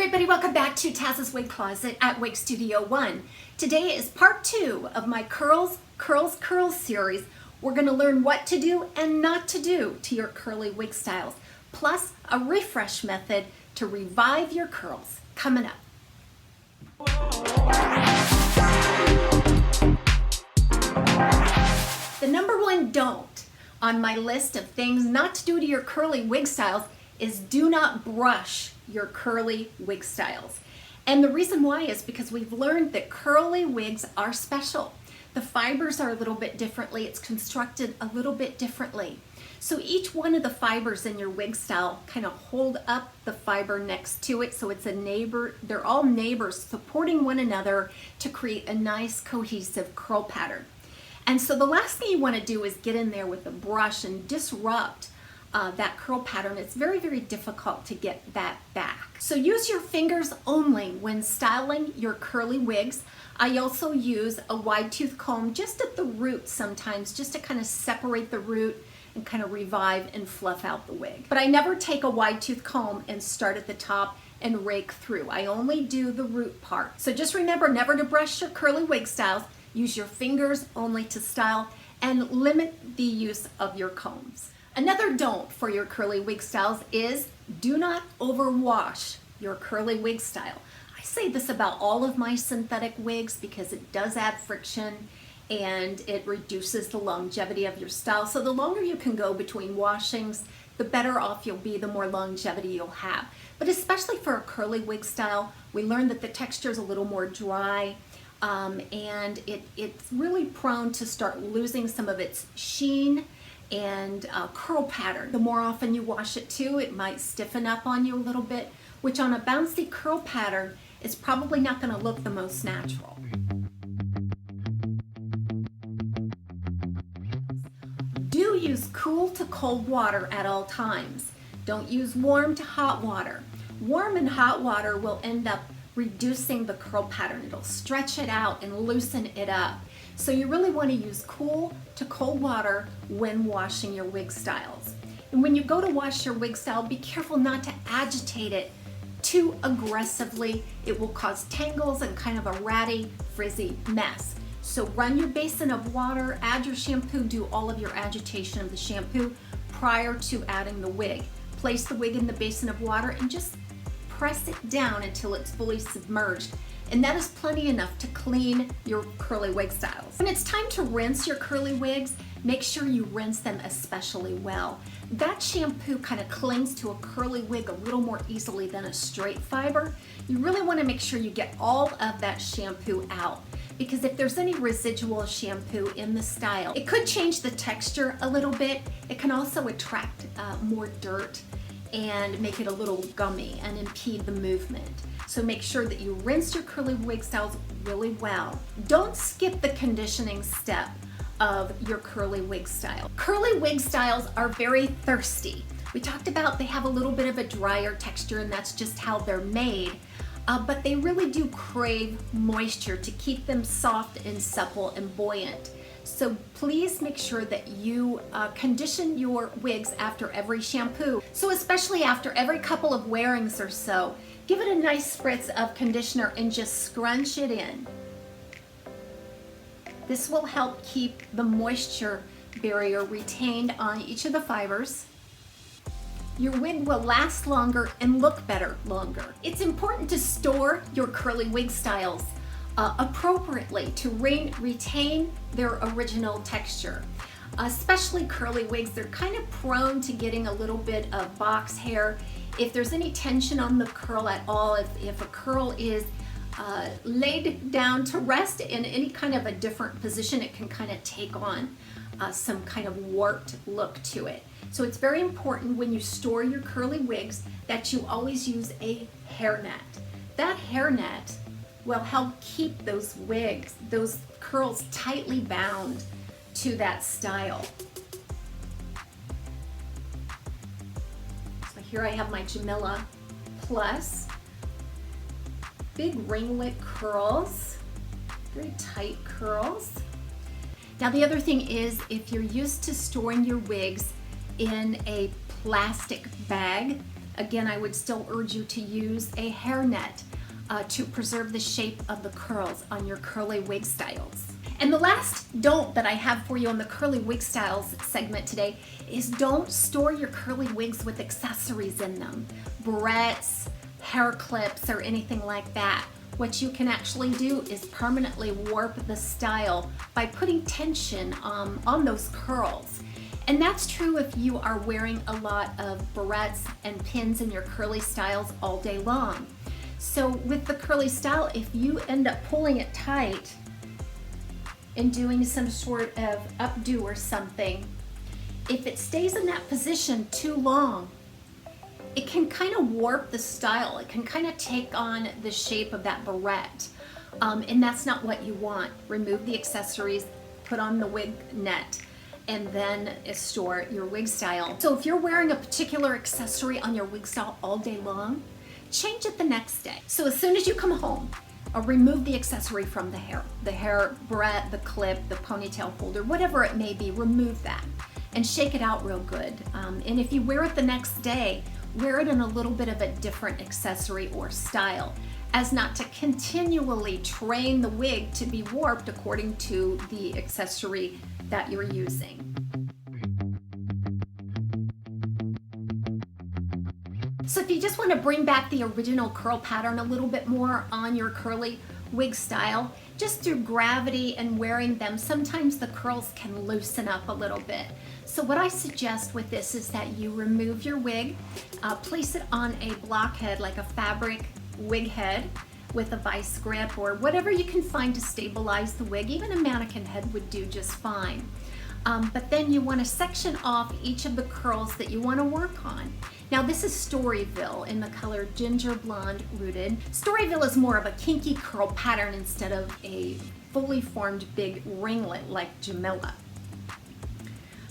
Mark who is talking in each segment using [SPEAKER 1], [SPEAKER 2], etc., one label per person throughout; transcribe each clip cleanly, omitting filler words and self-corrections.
[SPEAKER 1] everybody, welcome back to Taz's Wig Closet at Wig Studio 1. Today is part 2 of my Curls series. We're going to learn what to do and not to do to your curly wig styles, plus a refresh method to revive your curls coming up. The number one don't on my list of things not to do to your curly wig styles is do not brush your curly wig styles. And the reason why is because we've learned that curly wigs are special. The fibers are a little bit differently. It's constructed a little bit differently. So each one of the fibers in your wig style kind of hold up the fiber next to it. So it's a neighbor, they're all neighbors supporting one another to create a nice cohesive curl pattern. And so the last thing you want to do is get in there with a brush and disrupt that curl pattern. It's very, very difficult to get that back. So use your fingers only when styling your curly wigs. I also use a wide tooth comb just at the root sometimes, just to kind of separate the root and kind of revive and fluff out the wig. But I never take a wide tooth comb and start at the top and rake through. I only do the root part. So just remember never to brush your curly wig styles. Use your fingers only to style and limit the use of your combs. Another don't for your curly wig styles is do not overwash your curly wig style. I say this about all of my synthetic wigs because it does add friction and it reduces the longevity of your style. So the longer you can go between washings, the better off you'll be, the more longevity you'll have. But especially for a curly wig style, we learned that the texture is a little more dry. And it's really prone to start losing some of its sheen and curl pattern. The more often you wash it too, it might stiffen up on you a little bit, which on a bouncy curl pattern is probably not going to look the most natural. Do use cool to cold water at all times. Don't use warm to hot water. Warm and hot water will end up reducing the curl pattern. It'll stretch it out and loosen it up. So you really want to use cool to cold water when washing your wig styles. And when you go to wash your wig style, be careful not to agitate it too aggressively. It will cause tangles and kind of a ratty, frizzy mess. So run your basin of water, add your shampoo, do all of your agitation of the shampoo prior to adding the wig. Place the wig in the basin of water and just press it down until it's fully submerged. And that is plenty enough to clean your curly wig styles. When it's time to rinse your curly wigs, make sure you rinse them especially well. That shampoo kind of clings to a curly wig a little more easily than a straight fiber. You really want to make sure you get all of that shampoo out, because if there's any residual shampoo in the style, it could change the texture a little bit. It can also attract more dirt and make it a little gummy and impede the movement. So make sure that you rinse your curly wig styles really well. Don't skip the conditioning step of your curly wig style. Curly wig styles are very thirsty. We talked about they have a little bit of a drier texture, and that's just how they're made. But they really do crave moisture to keep them soft and supple and buoyant. So please make sure that you condition your wigs after every shampoo. So especially after every couple of wearings or so, give it a nice spritz of conditioner and just scrunch it in. This will help keep the moisture barrier retained on each of the fibers. Your wig will last longer and look better longer. It's important to store your curly wig styles appropriately to retain their original texture. Especially curly wigs, they're kind of prone to getting a little bit of box hair. If there's any tension on the curl at all, if a curl is laid down to rest in any kind of a different position, it can kind of take on some kind of warped look to it. So it's very important when you store your curly wigs that you always use a hairnet. That hairnet will help keep those wigs, those curls tightly bound to that style. So here I have my Jamila Plus big ringlet curls, very tight curls. Now the other thing is, if you're used to storing your wigs in a plastic bag, Again, I would still urge you to use a hairnet to preserve the shape of the curls on your curly wig styles. And the last don't that I have for you on the curly wig styles segment today is don't store your curly wigs with accessories in them, barrettes, hair clips, or anything like that. What you can actually do is permanently warp the style by putting tension on those curls. And that's true if you are wearing a lot of barrettes and pins in your curly styles all day long. So with the curly style, if you end up pulling it tight and doing some sort of updo or something, if it stays in that position too long, it can kind of warp the style. It can kind of take on the shape of that barrette. And that's not what you want. Remove the accessories, put on the wig net, and then store your wig style. So if you're wearing a particular accessory on your wig style all day long, change it the next day. So as soon as you come home, remove the accessory from the hair barrette, the clip, the ponytail holder, whatever it may be, remove that and shake it out real good. And if you wear it the next day, wear it in a little bit of a different accessory or style, as not to continually train the wig to be warped according to the accessory that you're using. So if you just want to bring back the original curl pattern a little bit more on your curly wig style, just through gravity and wearing them, sometimes the curls can loosen up a little bit. So what I suggest with this is that you remove your wig, place it on a blockhead like a fabric wig head with a vice grip or whatever you can find to stabilize the wig. Even a mannequin head would do just fine. But then you want to section off each of the curls that you want to work on. Now this is Storyville in the color Ginger Blonde Rooted. Storyville is more of a kinky curl pattern instead of a fully formed big ringlet like Jamila.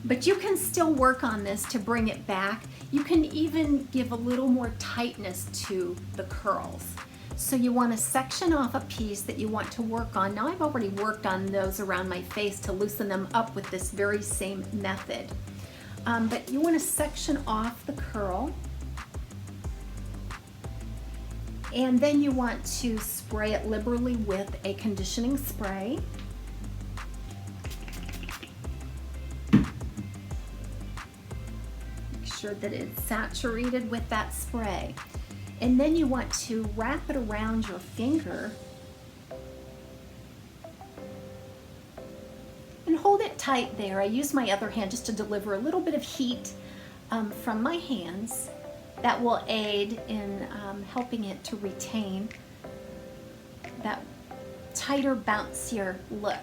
[SPEAKER 1] But you can still work on this to bring it back. You can even give a little more tightness to the curls. So you want to section off a piece that you want to work on. Now I've already worked on those around my face to loosen them up with this very same method. But you want to section off the curl. And then you want to spray it liberally with a conditioning spray. Sure that it's saturated with that spray. And then you want to wrap it around your finger and hold it tight there. I use my other hand just to deliver a little bit of heat from my hands that will aid in helping it to retain that tighter, bouncier look.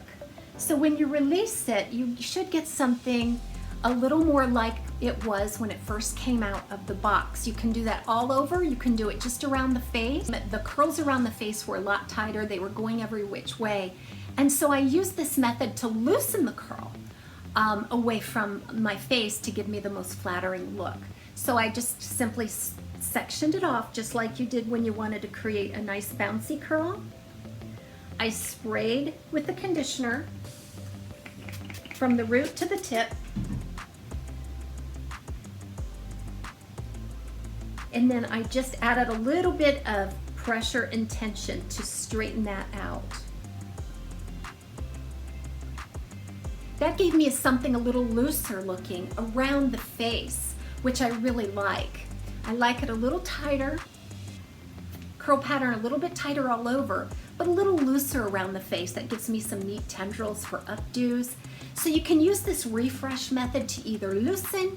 [SPEAKER 1] So when you release it, you should get something a little more like it was when it first came out of the box. You can do that all over. You can do it just around the face. The curls around the face were a lot tighter. They were going every which way. And so I used this method to loosen the curl away from my face to give me the most flattering look. So I just simply sectioned it off just like you did when you wanted to create a nice bouncy curl. I sprayed with the conditioner from the root to the tip. And then I just added a little bit of pressure and tension to straighten that out. That gave me something a little looser looking around the face, which I really like. I like it a little tighter, curl pattern a little bit tighter all over, but a little looser around the face. That gives me some neat tendrils for updos. So you can use this refresh method to either loosen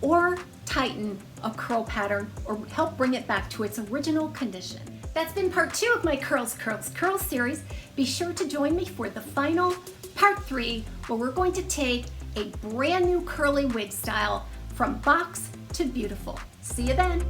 [SPEAKER 1] or tighten a curl pattern or help bring it back to its original condition. That's been part 2 of my Curls, Curls, Curls series. Be sure to join me for the final part 3, where we're going to take a brand new curly wig style from box to beautiful. See you then.